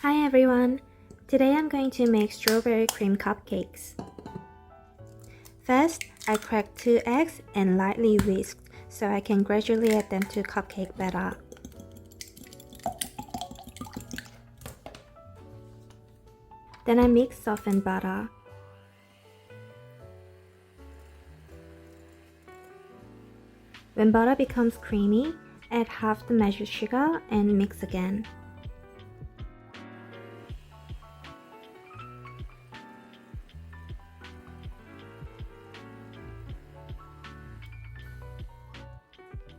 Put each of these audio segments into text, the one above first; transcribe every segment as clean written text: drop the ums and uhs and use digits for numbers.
Hi everyone! Today I'm going to make strawberry cream cupcakes. First, I cracked 2 eggs and lightly whisked so I can gradually add them to cupcake batter. Then I mix softened butter. When butter becomes creamy, add half the measured sugar and mix again.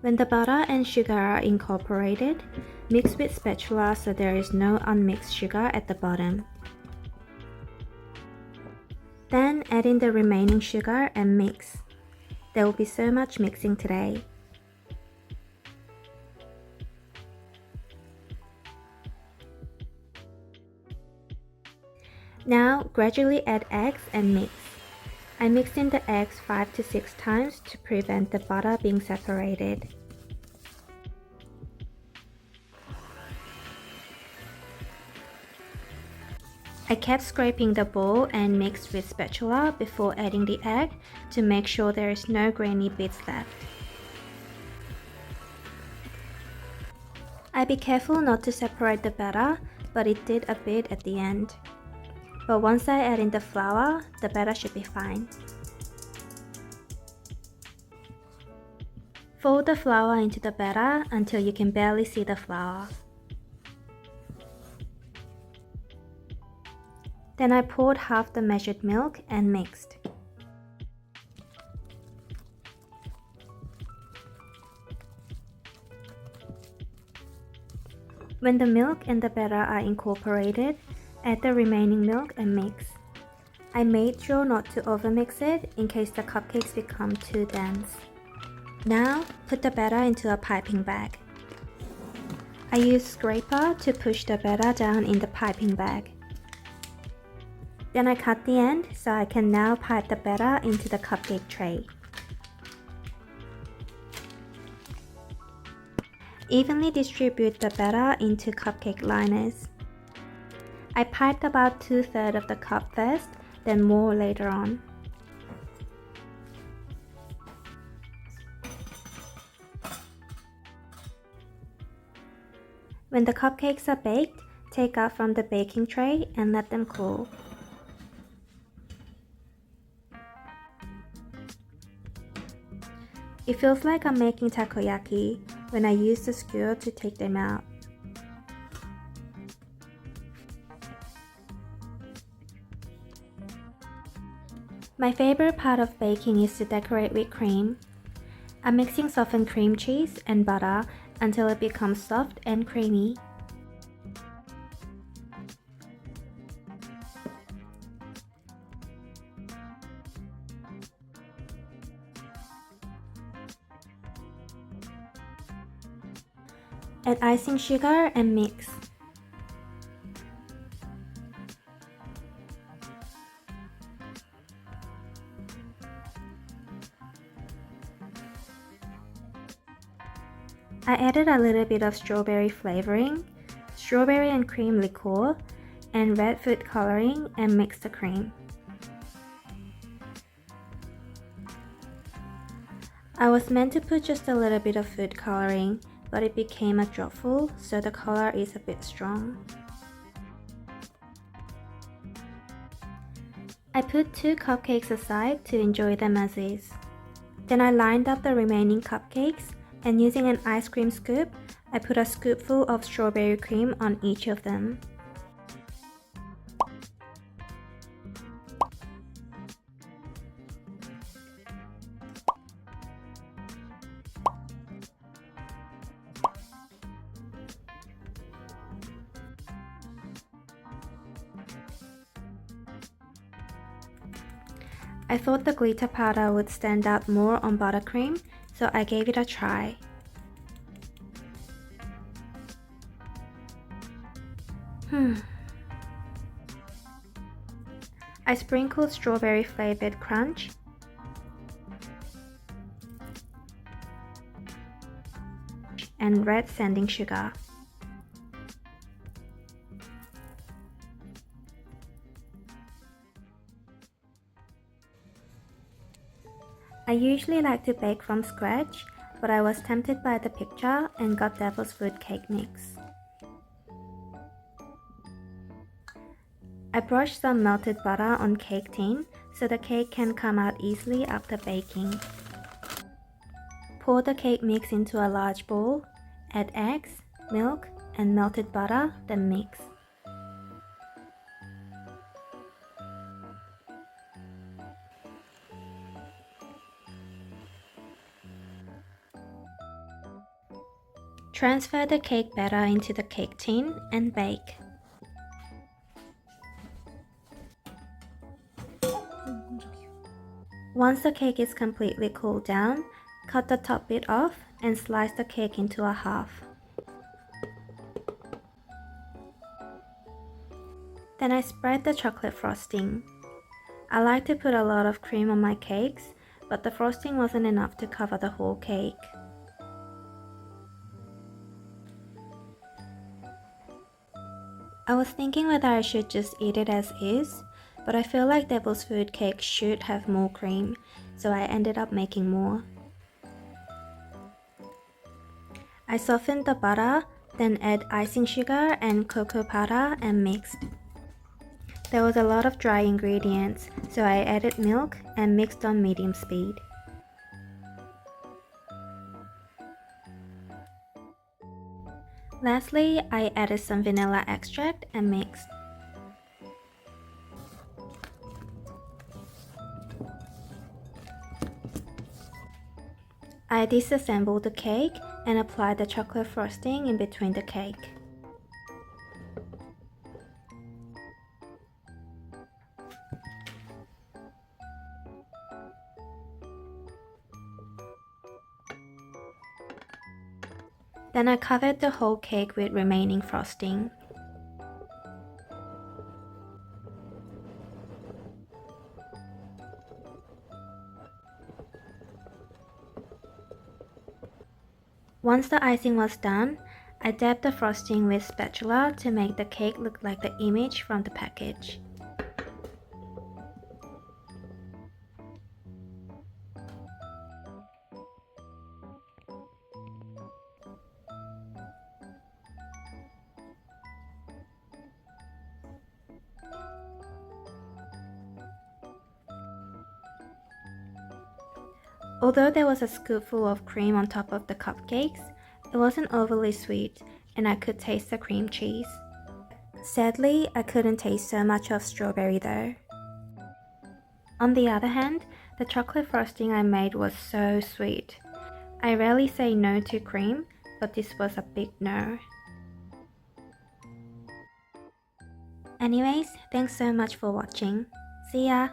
When the butter and sugar are incorporated, mix with spatula so there is no unmixed sugar at the bottom. Then add in the remaining sugar and mix. There will be so much mixing today. Now gradually add eggs and mix. I mixed in the eggs 5 to 6 times to prevent the butter being separated. I kept scraping the bowl and mixed with spatula before adding the egg to make sure there is no grainy bits left. I be careful not to separate the batter, but it did a bit at the end. But once I add in the flour, the batter should be fine. Fold the flour into the batter until you can barely see the flour. Then I poured half the measured milk and mixed. When the milk and the batter are incorporated, add the remaining milk and mix. I made sure not to overmix it in case the cupcakes become too dense. Now, put the batter into a piping bag. I use scraper to push the batter down in the piping bag. Then I cut the end so I can now pipe the batter into the cupcake tray. Evenly distribute the batter into cupcake liners. I piped about 2/3 of the cup first, then more later on. When the cupcakes are baked, take out from the baking tray and let them cool. It feels like I'm making takoyaki when I use the skewer to take them out. My favorite part of baking is to decorate with cream. I'm mixing softened cream cheese and butter until it becomes soft and creamy. Add icing sugar and mix. I added a little bit of strawberry flavoring, strawberry and cream liqueur, and red food coloring and mixed the cream. I was meant to put just a little bit of food coloring, but it became a dropful, so the color is a bit strong. I put 2 cupcakes aside to enjoy them as is. Then I lined up the remaining cupcakes, and using an ice cream scoop, I put a scoopful of strawberry cream on each of them. I thought the glitter powder would stand out more on buttercream, so I gave it a try. I sprinkled strawberry flavored crunch and red sanding sugar. I usually like to bake from scratch, but I was tempted by the picture and got Devilsfoodke익 mix. I brushed some melted butter on cake tin so the cake can come out easily after baking. Pour the cake mix into a large bowl, add eggs, milk, and melted butter, then mix. Transfer the cake batter into the cake tin and bake. Once the cake is completely cooled down, cut the top bit off and slice the cake into a half. Then I spread the chocolate frosting. I like to put a lot of cream on my cakes, but the frosting wasn't enough to cover the whole cake. I was thinking whether I should just eat it as is, but I feel like Devilsfoodke익 should have more cream, so I ended up making more. I softened the butter, then add icing sugar and cocoa powder and mixed. There was a lot of dry ingredients, so I added milk and mixed on medium speed. Lastly, I added some vanilla extract and mixed. I disassembled the cake and applied the chocolate frosting in between the cake. Then I covered the whole cake with remaining frosting. Once the icing was done, I dabbed the frosting with spatula to make the cake look like the image from the package. Although there was a scoopful of cream on top of the cupcakes, it wasn't overly sweet and I could taste the cream cheese. Sadly, I couldn't taste so much of strawberry though. On the other hand, the chocolate frosting I made was so sweet. I rarely say no to cream, but this was a big no. Anyways, thanks so much for watching. See ya!